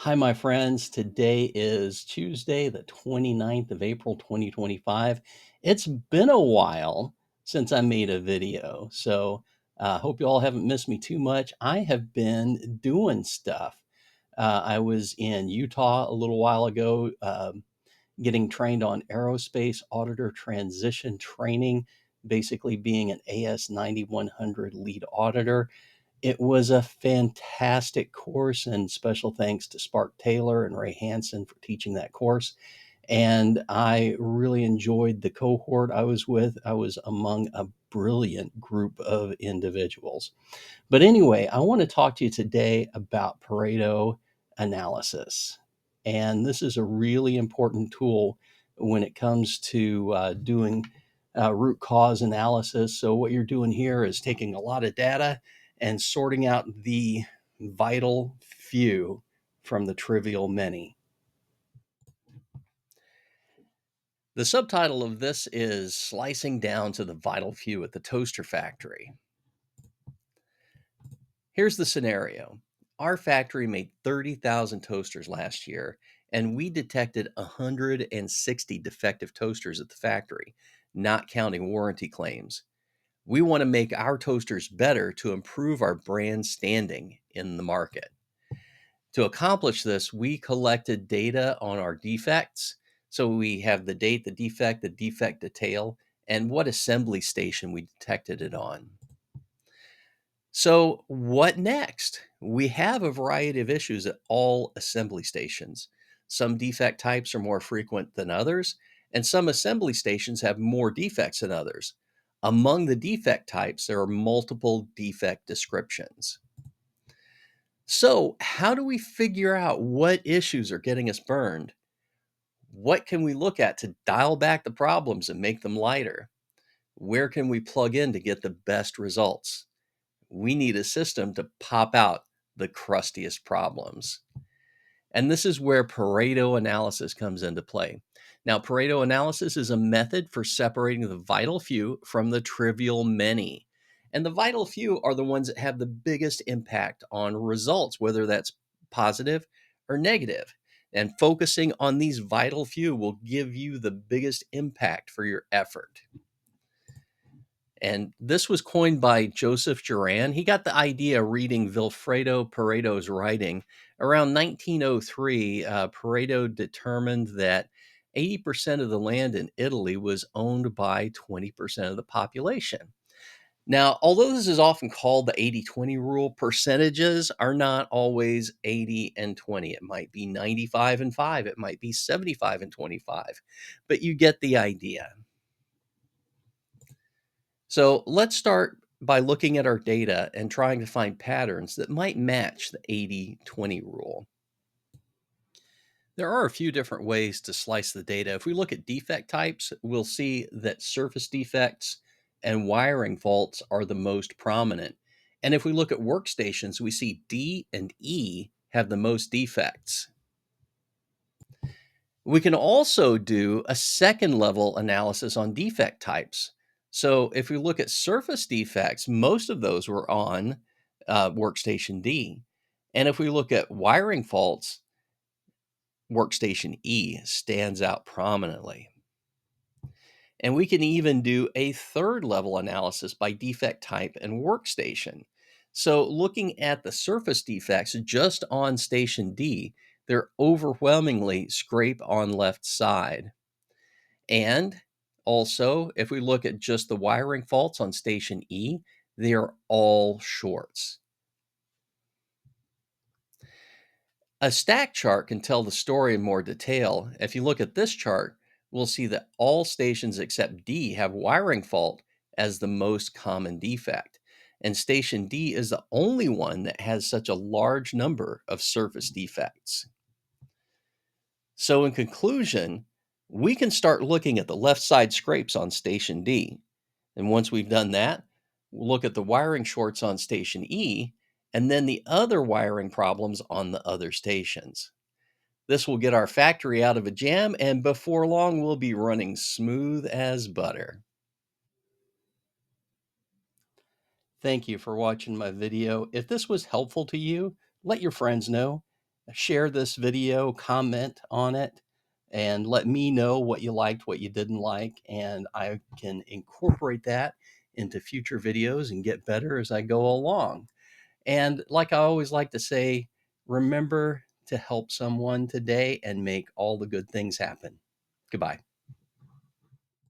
Hi, my friends. Today is Tuesday, the 29th of April, 2025. It's been a while since I made a video, so I hope you all haven't missed me too much. I have been doing stuff. I was in Utah a little while ago, getting trained on aerospace auditor transition training, basically being an AS 9100 lead auditor. It was a fantastic course, and special thanks to Spark Taylor and Ray Hansen for teaching that course. And I really enjoyed the cohort I was with. I was among a brilliant group of individuals. But anyway, I want to talk to you today about Pareto analysis. And this is a really important tool when it comes to doing root cause analysis. So, what you're doing here is taking a lot of data and sorting out the vital few from the trivial many. The subtitle of this is Slicing Down to the Vital Few at the Toaster Factory. Here's the scenario. Our factory made 30,000 toasters last year, and we detected 160 defective toasters at the factory, not counting warranty claims. We want to make our toasters better to improve our brand standing in the market. To accomplish this, we collected data on our defects. So we have the date, the defect detail, and what assembly station we detected it on. So, what next? We have a variety of issues at all assembly stations. Some defect types are more frequent than others, and some assembly stations have more defects than others. Among the defect types, there are multiple defect descriptions. So, how do we figure out what issues are getting us burned? What can we look at to dial back the problems and make them lighter? Where can we plug in to get the best results? We need a system to pop out the crustiest problems. And this is where Pareto analysis comes into play. Now, Pareto analysis is a method for separating the vital few from the trivial many. And the vital few are the ones that have the biggest impact on results, whether that's positive or negative. And focusing on these vital few will give you the biggest impact for your effort. And this was coined by Joseph Juran. He got the idea reading Vilfredo Pareto's writing. Around 1903, Pareto determined that 80% of the land in Italy was owned by 20% of the population. Now, although this is often called the 80-20 rule, percentages are not always 80 and 20. It might be 95 and 5. It might be 75 and 25. But you get the idea. So let's start by looking at our data and trying to find patterns that might match the 80-20 rule. There are a few different ways to slice the data. If we look at defect types, we'll see that surface defects and wiring faults are the most prominent. And if we look at workstations, we see D and E have the most defects. We can also do a second level analysis on defect types. So if we look at surface defects, most of those were on workstation D. And if we look at wiring faults, workstation E stands out prominently. And we can even do a third level analysis by defect type and workstation. So looking at the surface defects just on station D, they're overwhelmingly scrape on left side. And also, if we look at just the wiring faults on station E, they are all shorts. A stack chart can tell the story in more detail. If you look at this chart, we'll see that all stations except D have wiring fault as the most common defect. And station D is the only one that has such a large number of surface defects. So in conclusion, we can start looking at the left side scrapes on station D. And once we've done that, we'll look at the wiring shorts on station E and then the other wiring problems on the other stations. This will get our factory out of a jam, and before long, we'll be running smooth as butter. Thank you for watching my video. If this was helpful to you, let your friends know Share this video, comment on it, and let me know what you liked, what you didn't like, and I can incorporate that into future videos and get better as I go along. And like I always like to say, remember to help someone today and make all the good things happen. Goodbye.